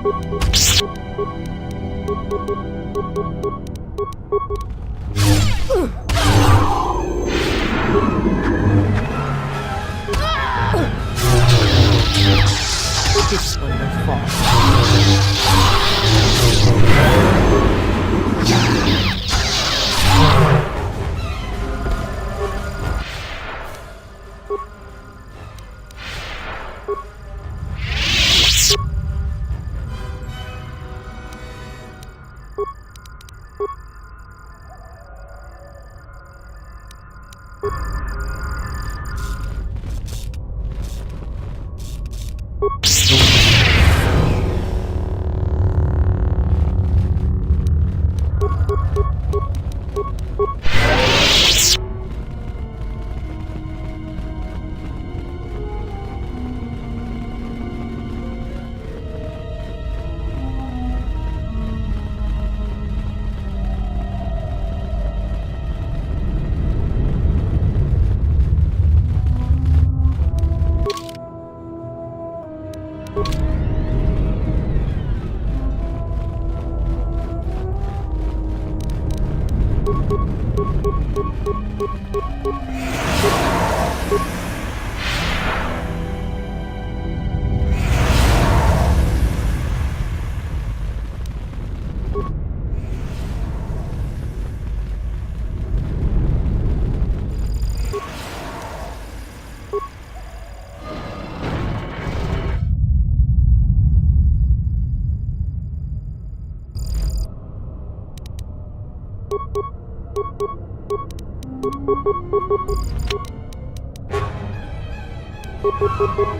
This one will fall.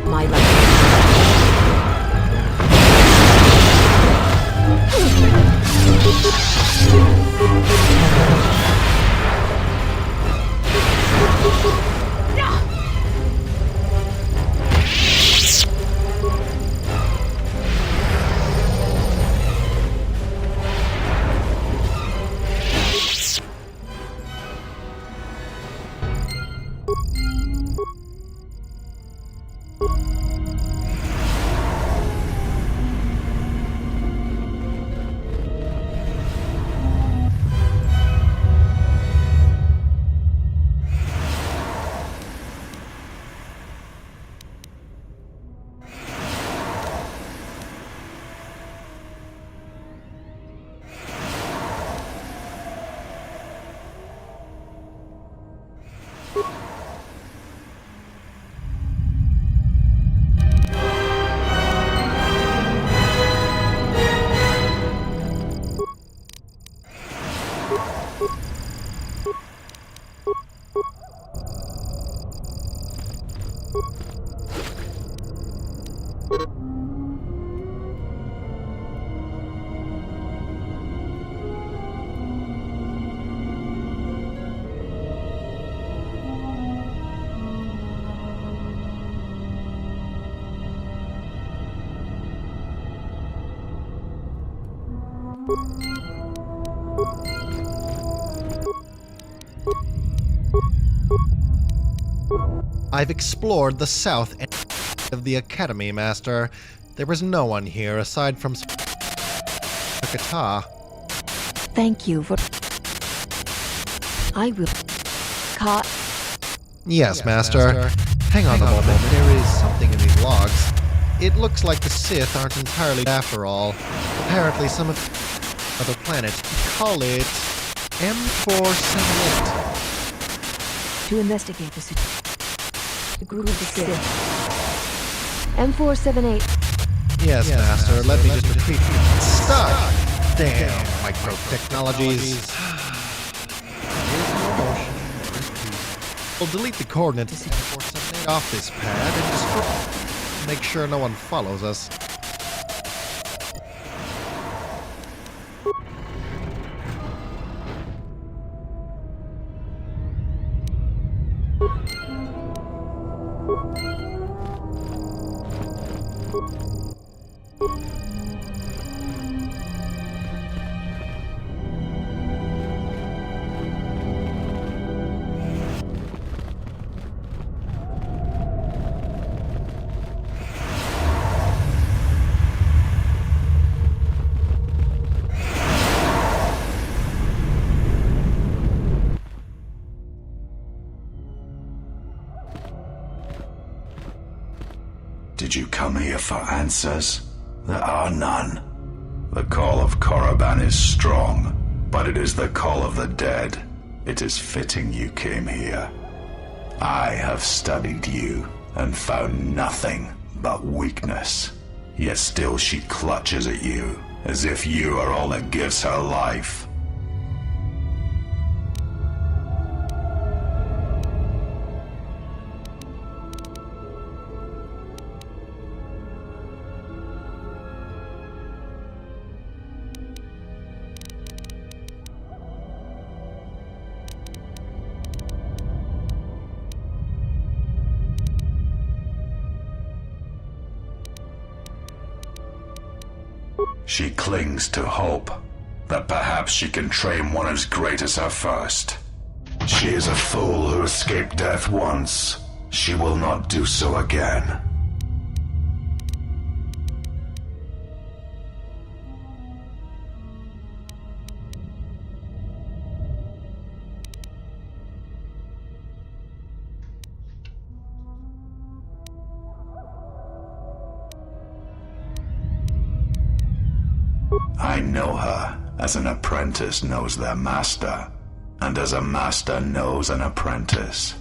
My I've explored the south end of the Academy, Master. There is no one here aside from Kata. Thank you for... I will... Yes, Master. Hang on a moment. There is something in these logs. It looks like the Sith aren't entirely after all. Apparently some of other planet. Call it M478. To investigate the group of the Sith. M478. Yes, Master. Let me just repeat. Stop! Damn, micro-technologies. We'll delete the coordinates M478 off this pad and destroy. Make sure no one follows us. here for answers? There are none. The call of Korriban is strong, but it is the call of the dead. It is fitting you came here. I have studied you and found nothing but weakness. Yet still she clutches at you, as if you are all that gives her life. She clings to hope that perhaps she can train one as great as her first. She is a fool who escaped death once. She will not do so again. I know her as an apprentice knows their master, and as a master knows an apprentice.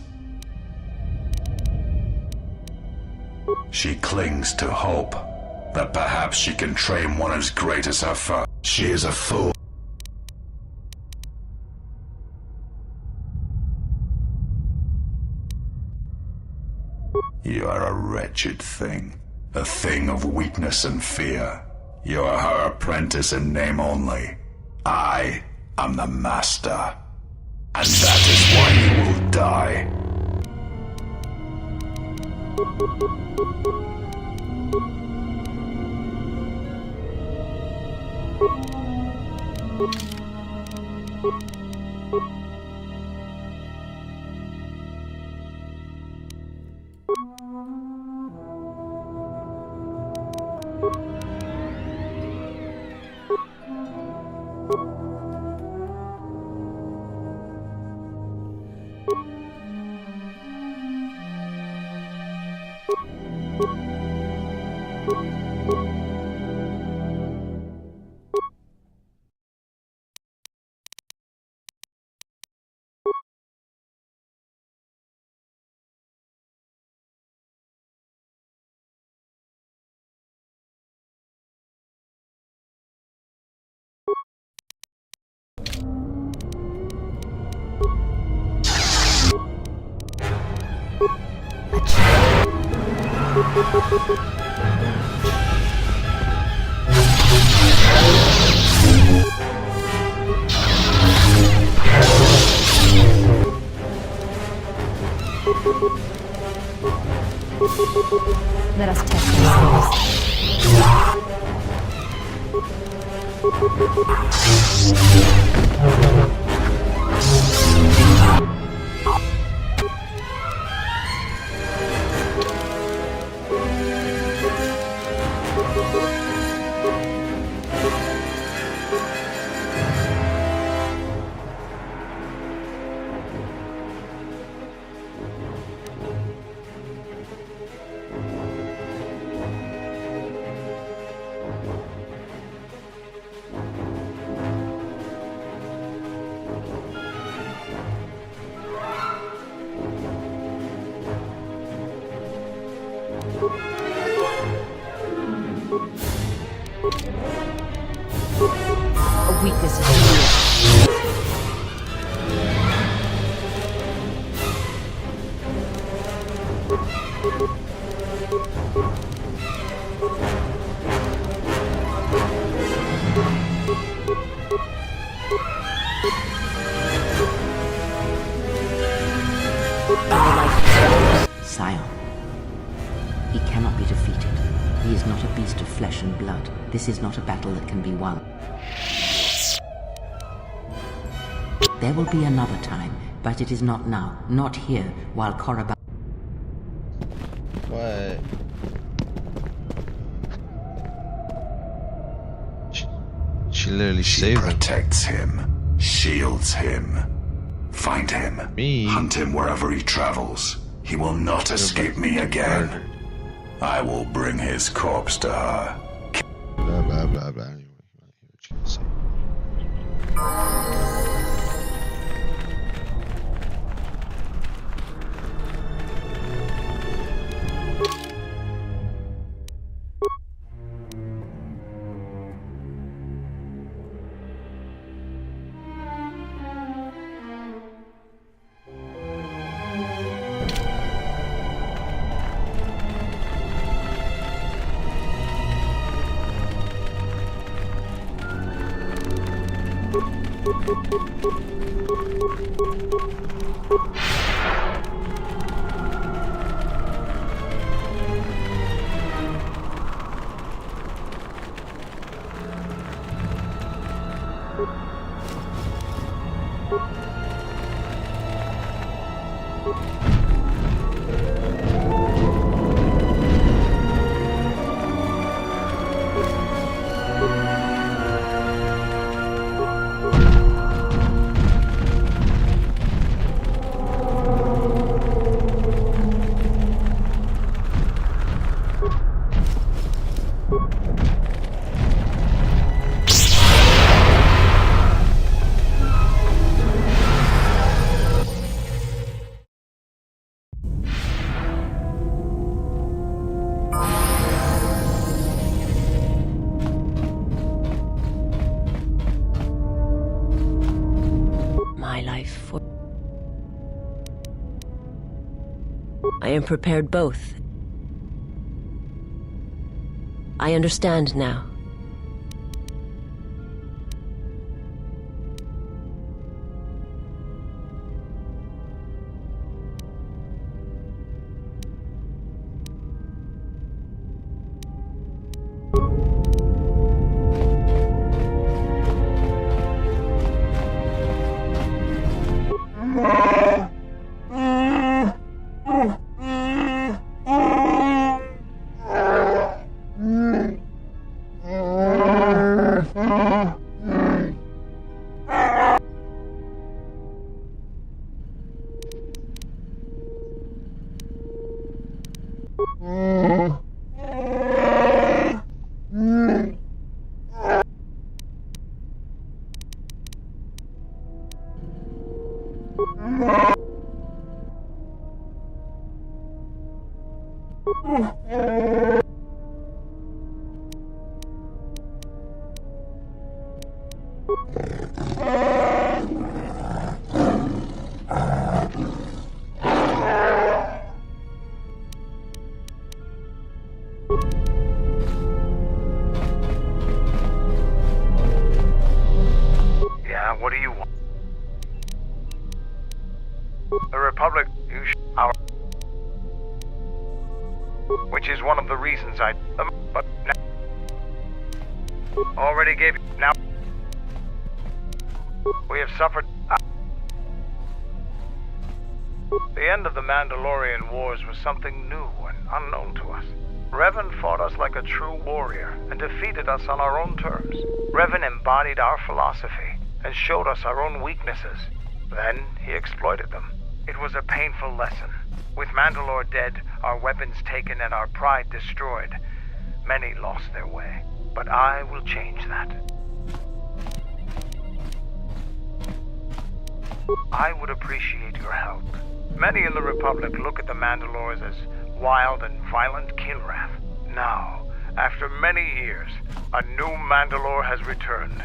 She clings to hope that perhaps she can train one as great as her first. She is a fool. You are a wretched thing, a thing of weakness and fear. You are her apprentice in name only. I am the master. And that is why you will die. Let us test ourselves. A weakness is real. Scion. He cannot be defeated. He is not a beast of flesh and blood. This is not a battle that can be won. There will be another time, but it is not now, not here, while Korriban... What? She literally She saved him. protects him, shields him. Find him. Me? Hunt him wherever he travels. He will not escape me again. I will bring his corpse to her. Blah, blah, blah, blah. Anyway, what you gonna say? My life for... I am prepared both. I understand now. Yeah, what do you want? The Republic, our... Which is one of the reasons I... But now... Already gave you... Now... We have suffered... The end of the Mandalorian Wars was something new and unknown to us. Revan fought us like a true warrior and defeated us on our own terms. Revan embodied our philosophy and showed us our own weaknesses. Then he exploited them. It was a painful lesson. With Mandalore dead, our weapons taken, and our pride destroyed, many lost their way. But I will change that. I would appreciate your help. Many in the Republic look at the Mandalores as wild and violent Kilrath. Now, after many years, a new Mandalore has returned.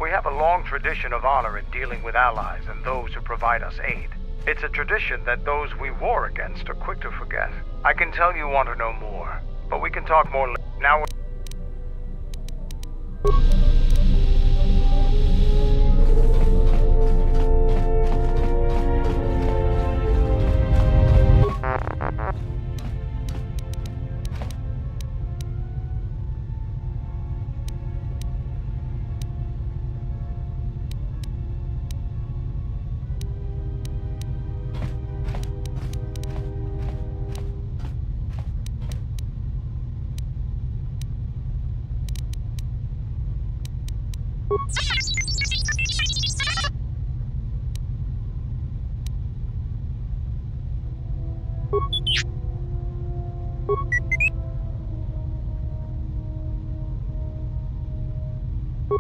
We have a long tradition of honor in dealing with allies and those who provide us aid. It's a tradition that those we war against are quick to forget. I can tell you want to know more, but we can talk more now. You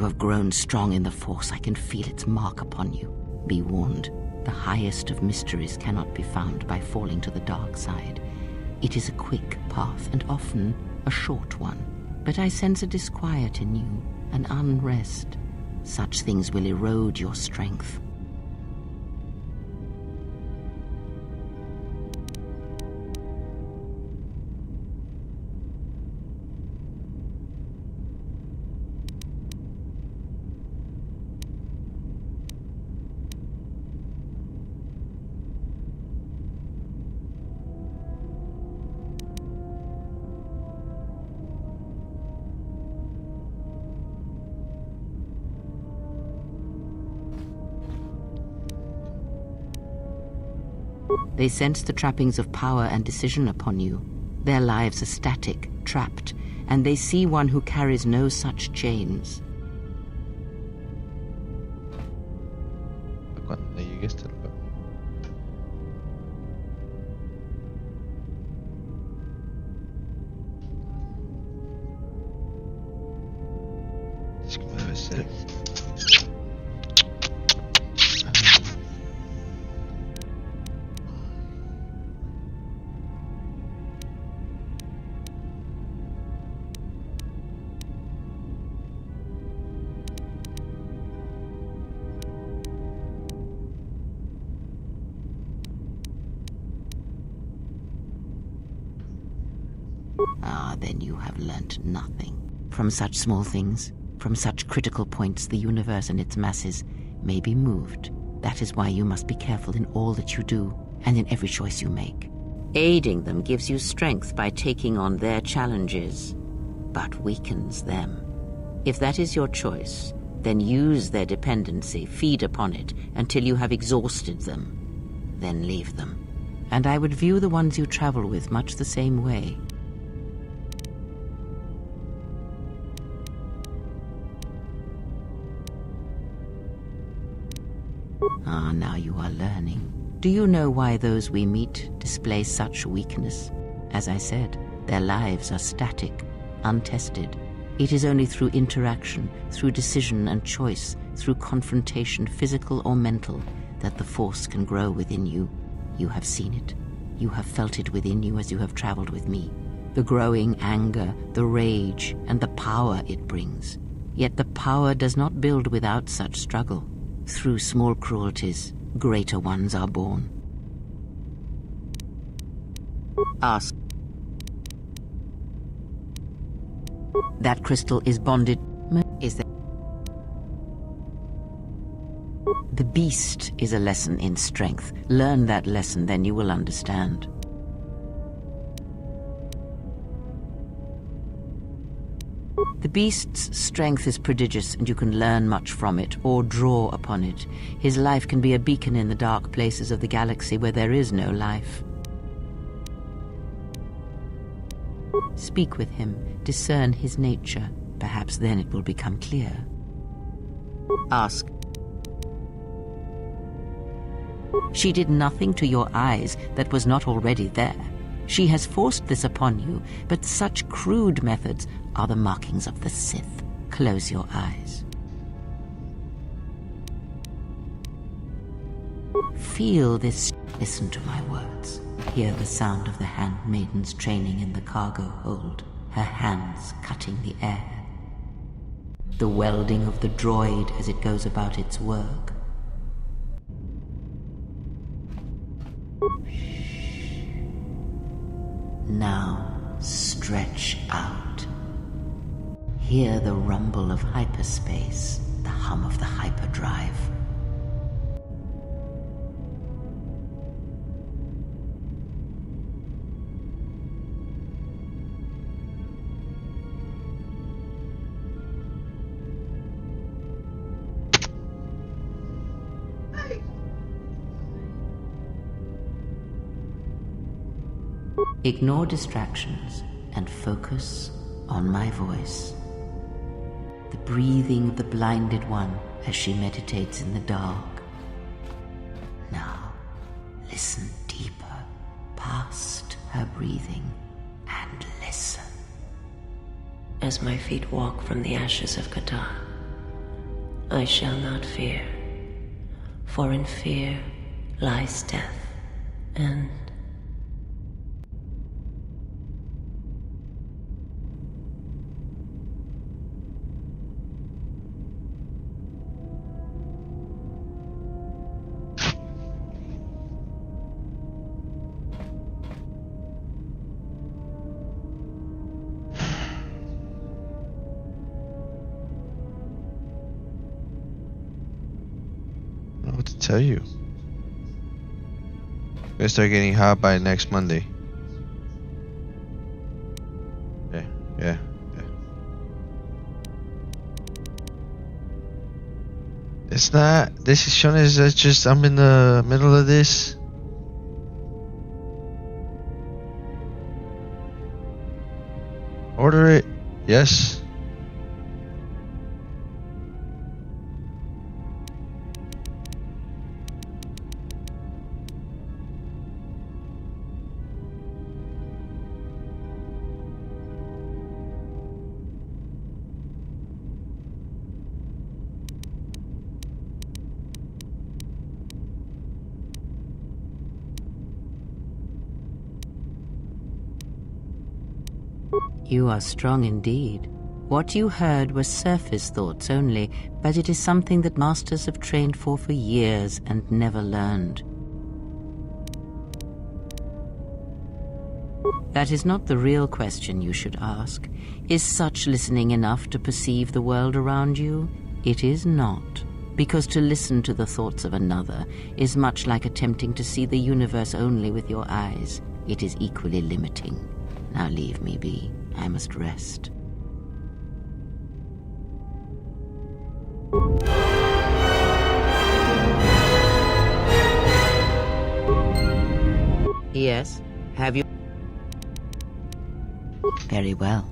have grown strong in the Force. I can feel its mark upon you. Be warned, the highest of mysteries cannot be found by falling to the dark side. It is a quick path, and often a short one. But I sense a disquiet in you, an unrest. Such things will erode your strength. They sense the trappings of power and decision upon you. Their lives are static, trapped, and they see one who carries no such chains. Cuando llegue hasta lugar. Es como debe ser. Ah, then you have learnt nothing. From such small things, from such critical points, the universe and its masses may be moved. That is why you must be careful in all that you do, and in every choice you make. Aiding them gives you strength by taking on their challenges, but weakens them. If that is your choice, then use their dependency, feed upon it, until you have exhausted them. Then leave them. And I would view the ones you travel with much the same way. Ah, now you are learning. Do you know why those we meet display such weakness? As I said, their lives are static, untested. It is only through interaction, through decision and choice, through confrontation, physical or mental, that the Force can grow within you. You have seen it. You have felt it within you as you have traveled with me. The growing anger, the rage, and the power it brings. Yet the power does not build without such struggle. Through small cruelties, greater ones are born. Ask. That crystal is bonded. Is that? The beast is a lesson in strength. Learn that lesson, then you will understand. The beast's strength is prodigious, and you can learn much from it, or draw upon it. His life can be a beacon in the dark places of the galaxy where there is no life. Speak with him, discern his nature. Perhaps then it will become clear. Ask. She did nothing to your eyes that was not already there. She has forced this upon you, but such crude methods are the markings of the Sith. Close your eyes. Feel this. Listen to my words. Hear the sound of the handmaiden's training in the cargo hold, her hands cutting the air. The welding of the droid as it goes about its work. Now, stretch out. Hear the rumble of hyperspace, the hum of the hyperdrive. Ignore distractions and focus on my voice. The breathing of the blinded one as she meditates in the dark. Now, listen deeper, past her breathing, and listen. As my feet walk from the ashes of Kata, I shall not fear, for in fear lies death, and I don't know what to tell you. Gonna start getting hot by next Monday. Yeah. It's not. This is shown as just I'm in the middle of this. Order it. Yes. You are strong indeed. What you heard were surface thoughts only, but it is something that masters have trained for years and never learned. That is not the real question you should ask. Is such listening enough to perceive the world around you? It is not, because to listen to the thoughts of another is much like attempting to see the universe only with your eyes. It is equally limiting. Now leave me be. I must rest. Yes, have you? Very well.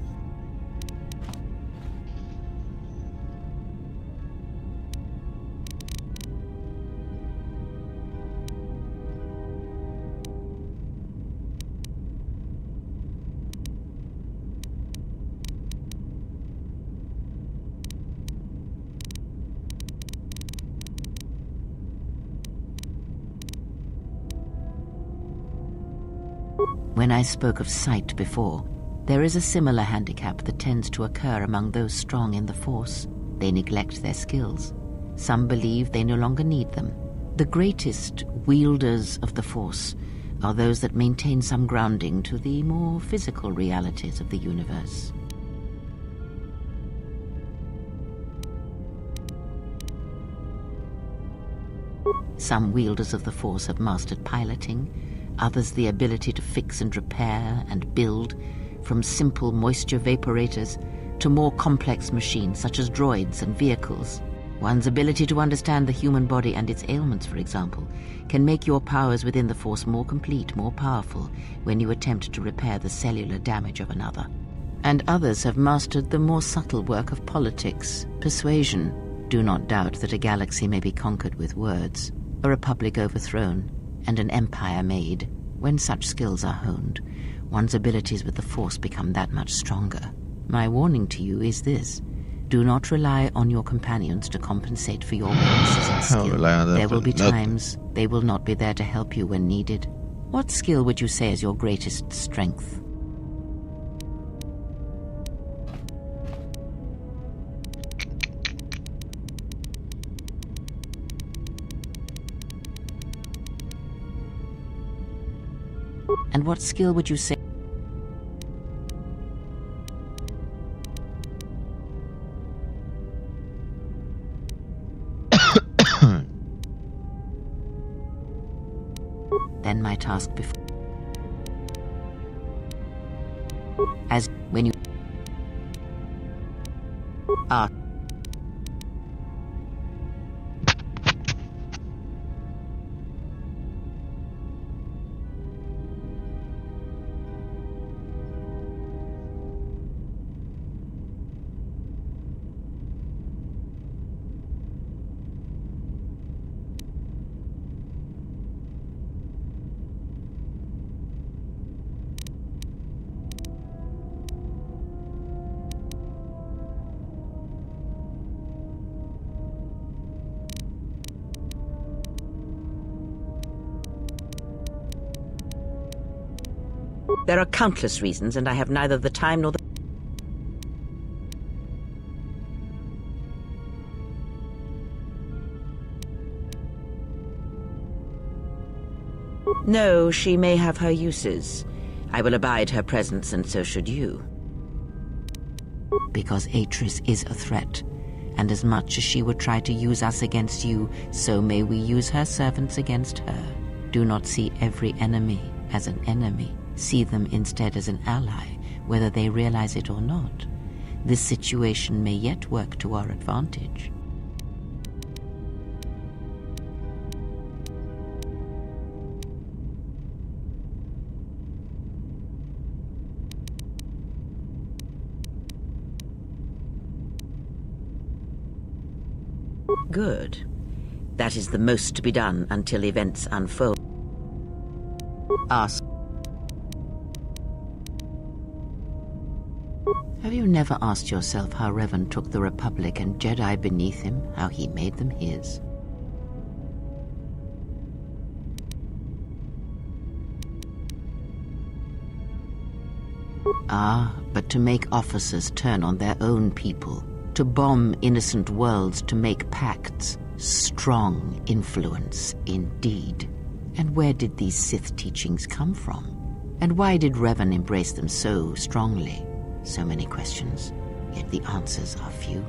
When I spoke of sight before, there is a similar handicap that tends to occur among those strong in the Force. They neglect their skills. Some believe they no longer need them. The greatest wielders of the Force are those that maintain some grounding to the more physical realities of the universe. Some wielders of the Force have mastered piloting, others the ability to fix and repair and build, from simple moisture vaporators to more complex machines such as droids and vehicles. One's ability to understand the human body and its ailments, for example, can make your powers within the Force more complete, more powerful, when you attempt to repair the cellular damage of another. And others have mastered the more subtle work of politics, persuasion. Do not doubt that a galaxy may be conquered with words, a republic overthrown, and an empire made. When such skills are honed, one's abilities with the Force become that much stronger. My warning to you is this: do not rely on your companions to compensate for your weaknesses and skill. rely on them There will for be nothing. times they will not be there to help you when needed. What skill would you say is your greatest strength? And what skill would you say? Then my task before. As when you are. There are countless reasons, and I have neither the time nor the... No, she may have her uses. I will abide her presence, and so should you. Because Atris is a threat, and as much as she would try to use us against you, so may we use her servants against her. Do not see every enemy as an enemy. See them instead as an ally, whether they realize it or not. This situation may yet work to our advantage. Good. That is the most to be done until events unfold. Ask. Have you never asked yourself how Revan took the Republic and Jedi beneath him, how he made them his? Ah, but to make officers turn on their own people, to bomb innocent worlds, to make pacts. Strong influence, indeed. And where did these Sith teachings come from? And why did Revan embrace them so strongly? So many questions, yet the answers are few.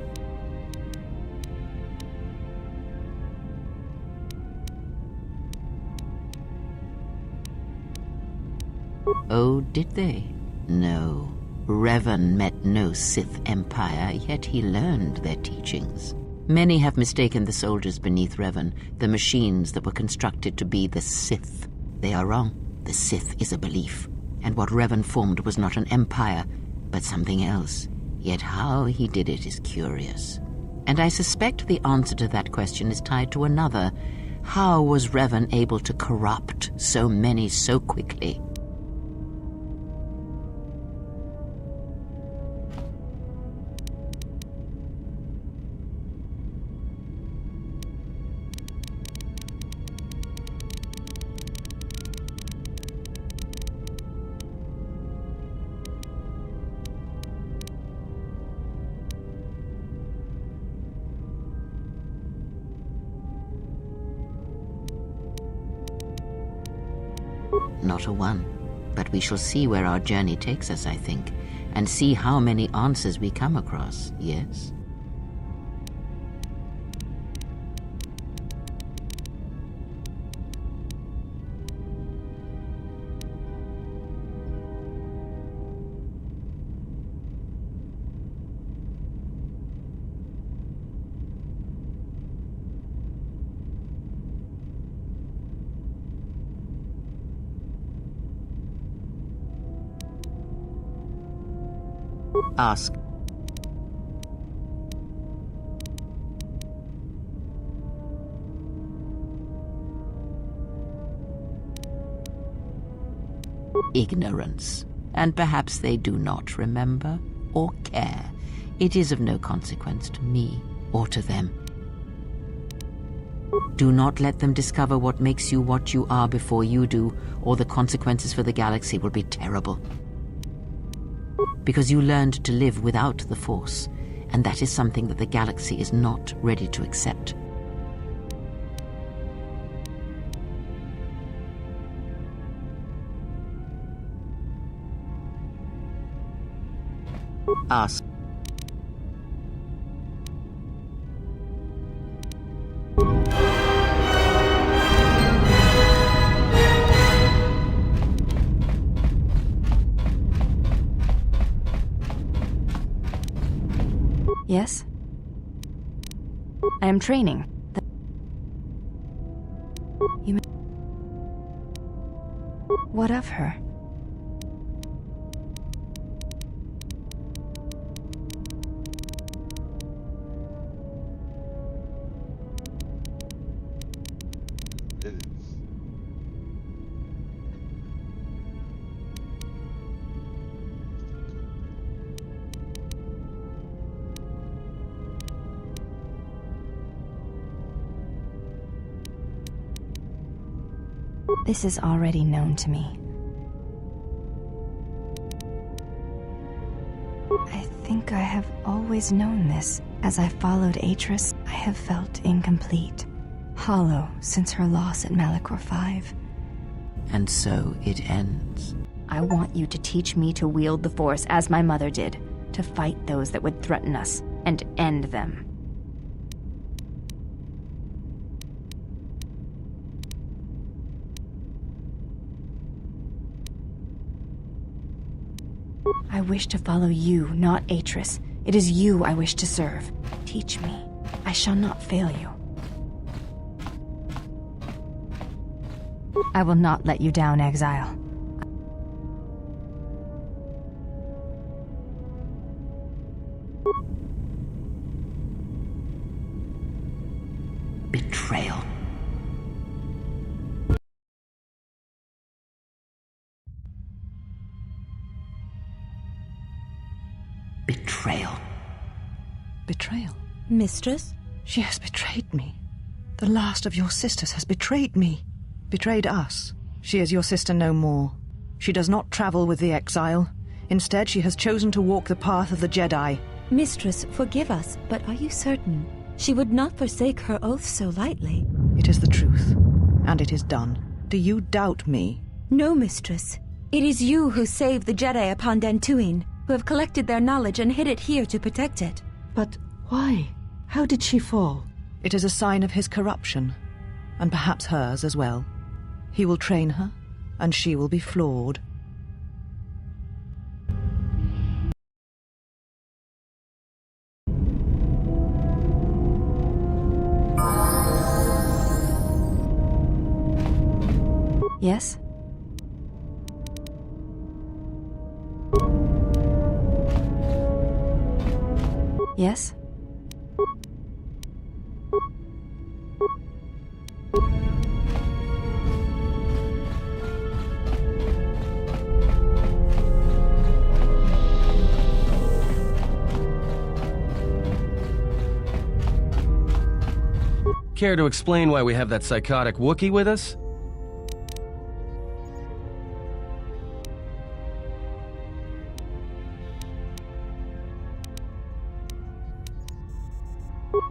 Oh, did they? No. Revan met no Sith empire, yet he learned their teachings. Many have mistaken the soldiers beneath Revan, the machines that were constructed to be the Sith. They are wrong. The Sith is a belief, and what Revan formed was not an empire, but something else. Yet how he did it is curious. And I suspect the answer to that question is tied to another. How was Revan able to corrupt so many so quickly? Not a one. But we shall see where our journey takes us, I think, and see how many answers we come across, yes? Ask. Ignorance. And perhaps they do not remember or care. It is of no consequence to me or to them. Do not let them discover what makes you what you are before you do, or the consequences for the galaxy will be terrible. Because you learned to live without the Force, and that is something that the galaxy is not ready to accept. Ask. Yes? I am training. What of her? This is already known to me. think I have always known this. As I followed Atris, I have felt incomplete, hollow since her loss at Malachor 5. And so it ends. I want you to teach me to wield the Force as my mother did, to fight those that would threaten us, and end them. I wish to follow you, not Atris. It is you I wish to serve. Teach me. I shall not fail you. I will not let you down, Exile. Betrayal. Betrayal. Betrayal? Mistress? She has betrayed me. The last of your sisters has betrayed me. Betrayed us. She is your sister no more. She does not travel with the Exile. Instead, she has chosen to walk the path of the Jedi. Mistress, forgive us, but are you certain? She would not forsake her oath so lightly. It is the truth, and it is done. Do you doubt me? No, Mistress. It is you who saved the Jedi upon Dantooine, who have collected their knowledge and hid it here to protect it. But why? How did she fall? It is a sign of his corruption, and perhaps hers as well. He will train her, and she will be flawed. Yes? Yes? Care to explain why we have that psychotic Wookiee with us?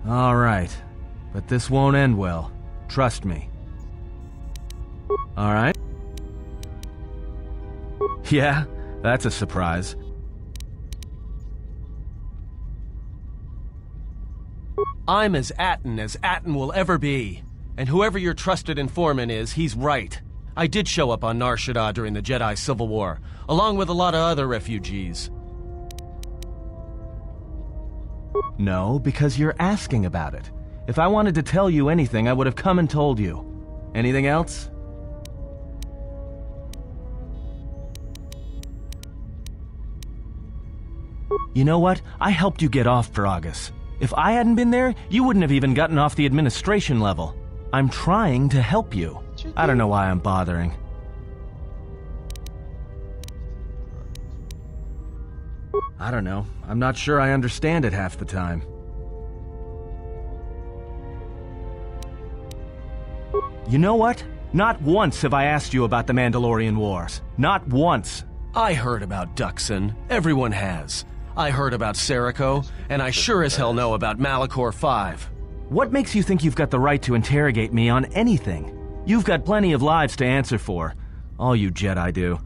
All right, but this won't end well. Trust me. All right? Yeah, that's a surprise. I'm as Atton will ever be. And whoever your trusted informant is, he's right. I did show up on Nar Shaddaa during the Jedi Civil War, along with a lot of other refugees. No, because you're asking about it. If I wanted to tell you anything, I would have come and told you. Anything else? You know what? I helped you get off Peragus. If I hadn't been there, you wouldn't have even gotten off the administration level. I'm trying to help you. I don't know why I'm bothering. I don't know. I'm not sure I understand it half the time. You know what? Not once have I asked you about the Mandalorian Wars. Not once. I heard about Duxon. Everyone has. I heard about Serico, and I sure as hell know about Malachor 5. What makes you think you've got the right to interrogate me on anything? You've got plenty of lives to answer for. All you Jedi do.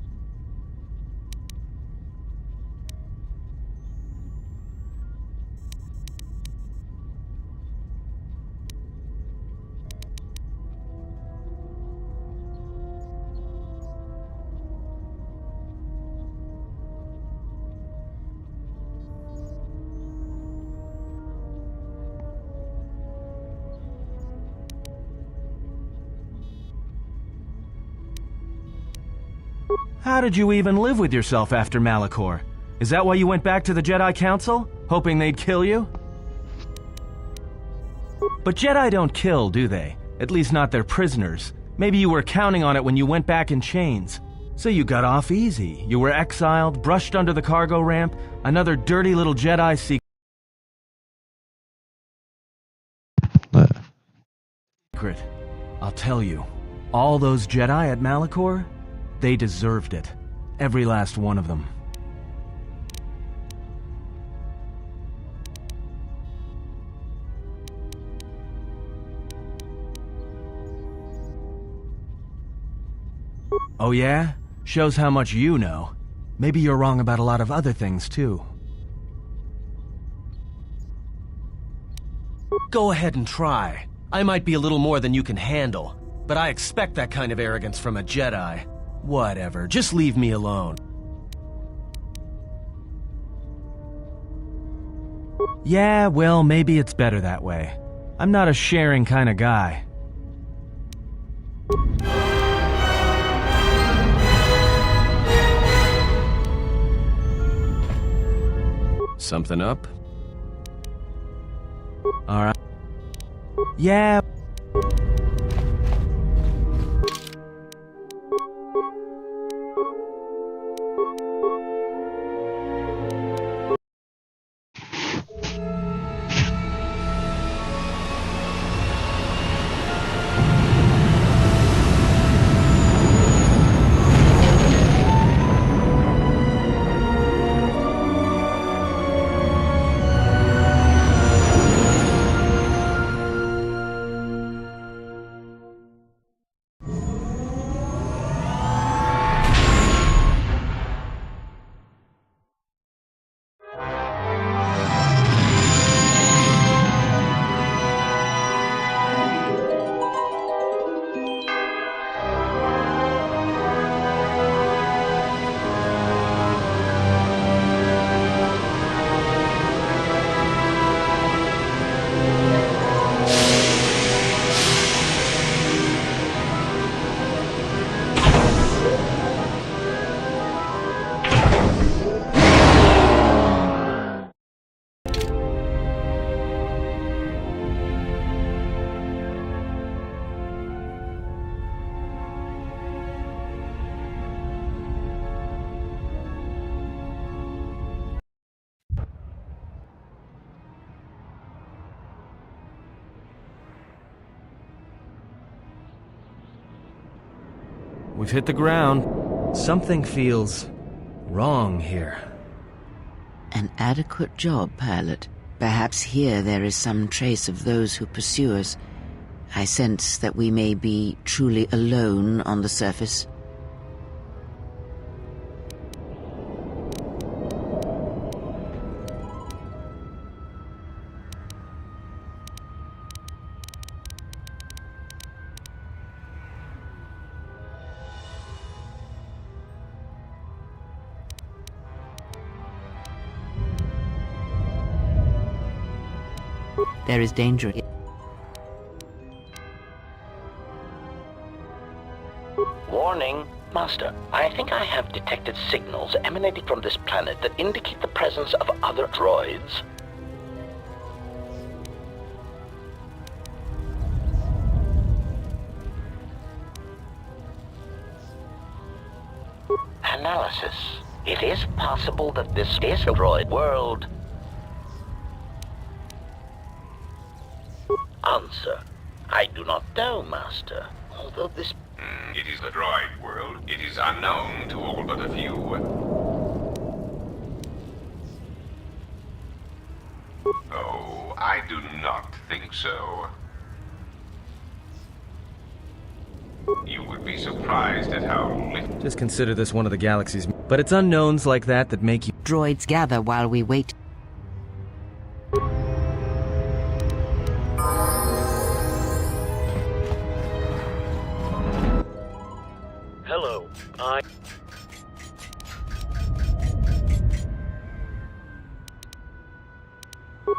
How did you even live with yourself after Malachor? Is that why you went back to the Jedi Council? Hoping they'd kill you? But Jedi don't kill, do they? At least not their prisoners. Maybe you were counting on it when you went back in chains. So you got off easy. You were exiled, brushed under the cargo ramp, another dirty little Jedi secret. I'll tell you, all those Jedi at Malachor, they deserved it. Every last one of them. Oh yeah? Shows how much you know. Maybe you're wrong about a lot of other things, too. Go ahead and try. I might be a little more than you can handle, but I expect that kind of arrogance from a Jedi. Whatever, just leave me alone. Yeah, well, maybe it's better that way. I'm not a sharing kind of guy. Something up? Alright. Yeah. We've hit the ground. Something feels wrong here. An adequate job, pilot. Perhaps here there is some trace of those who pursue us. I sense that we may be truly alone on the surface. There is danger. Warning, Master. I think I have detected signals emanating from this planet that indicate the presence of other droids. Analysis. It is possible that this is a droid world. Answer. I do not know, Master. Although this... It is the droid world. It is unknown to all but a few. Oh, I do not think so. You would be surprised at how little... Just consider this one of the galaxy's... But it's unknowns like that that make you... Droids gather while we wait. Hello,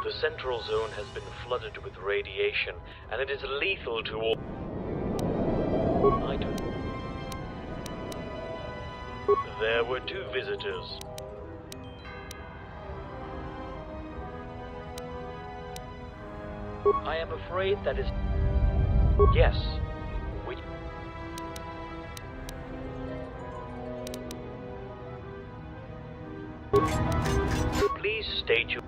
The central zone has been flooded with radiation, and it is lethal to all... I don't... There were 2 visitors. I am afraid that is... Yes. Please state your...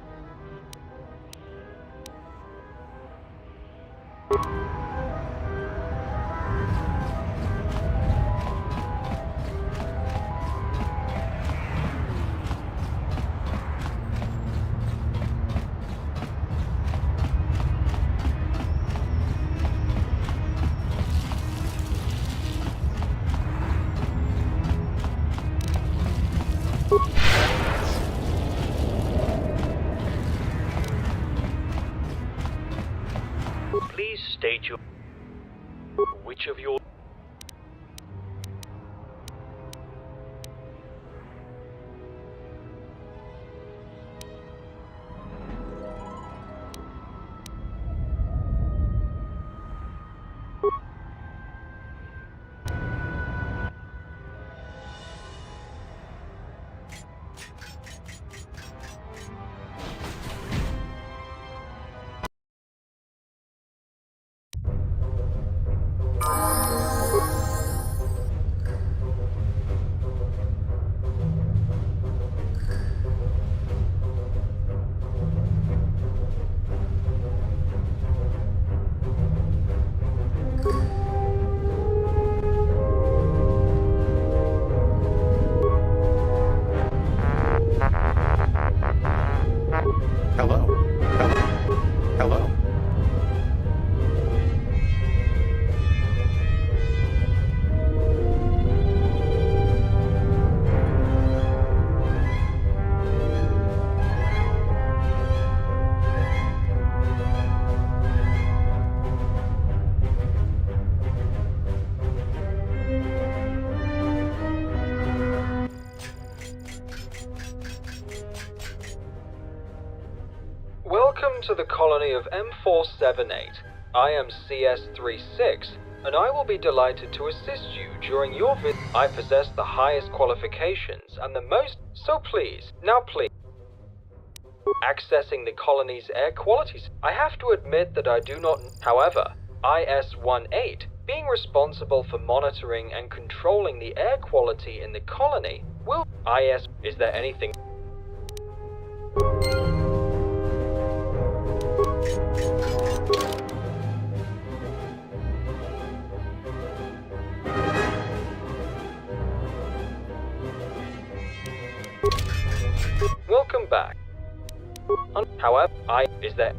Welcome to the colony of M478. I am CS36, and I will be delighted to assist you during your visit. I possess the highest qualifications and the most, so please, now please. Accessing the colony's air qualities. I have to admit that I do not. However, IS-18, being responsible for monitoring and controlling the air quality in the colony, will. Is there anything? Welcome back. However, is there?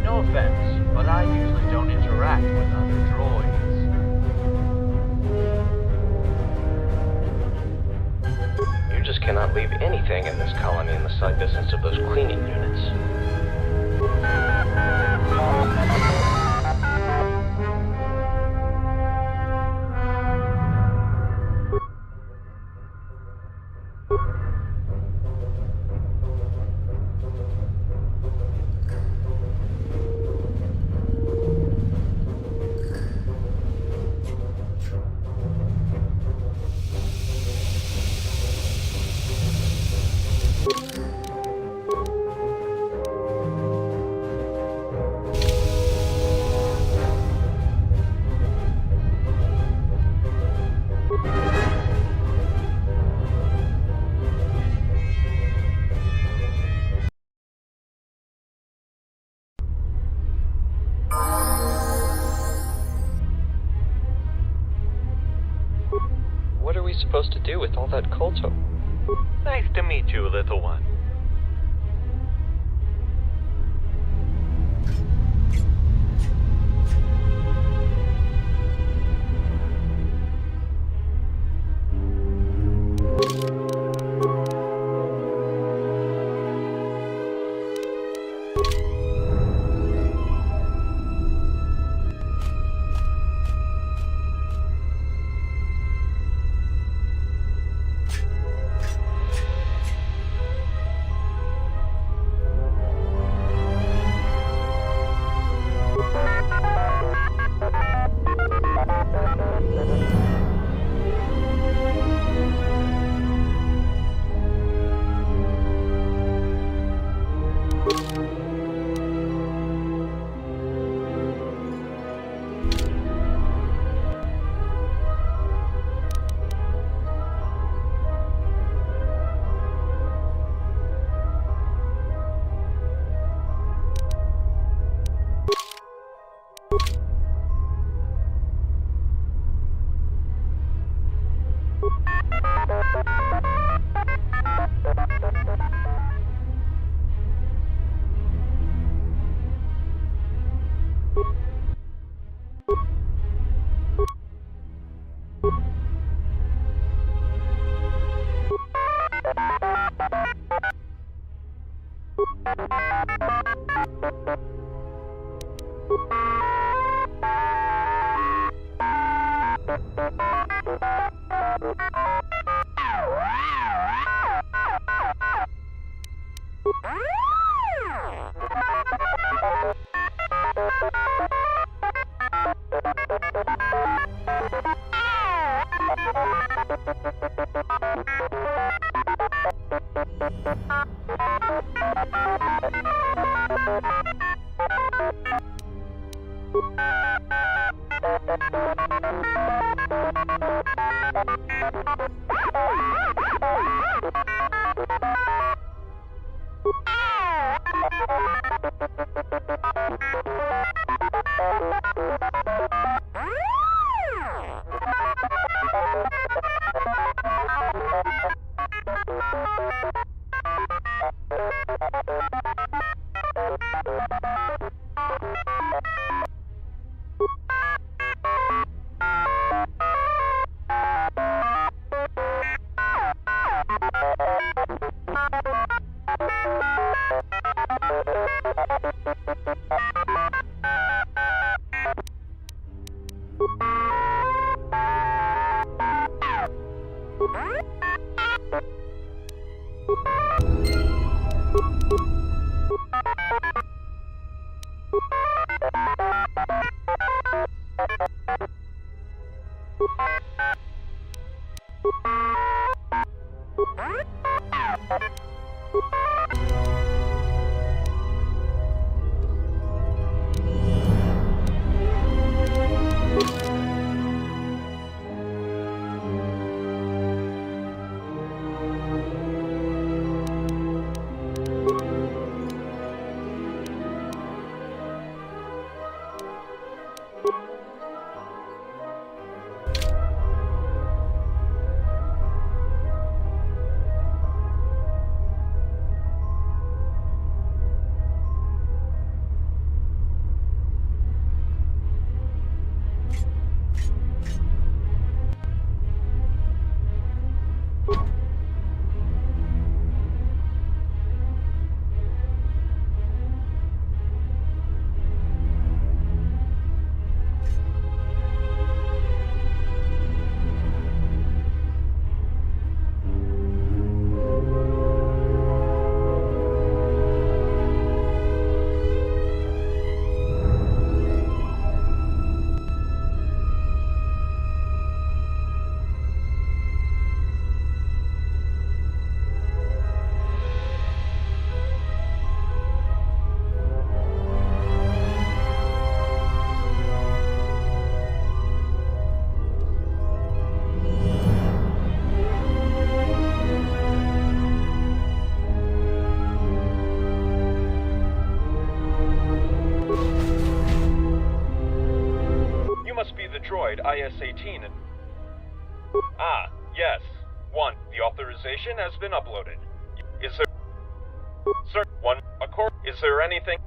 No offense, but I usually don't interact with other droids. You just cannot leave anything in this colony in the sight distance of those cleaning units. What are we supposed to do with all that Kolto? Nice to meet you, little one. droid IS-18 and... Ah, yes. 1. The authorization has been uploaded. Is there... Sir, 1. Is there anything...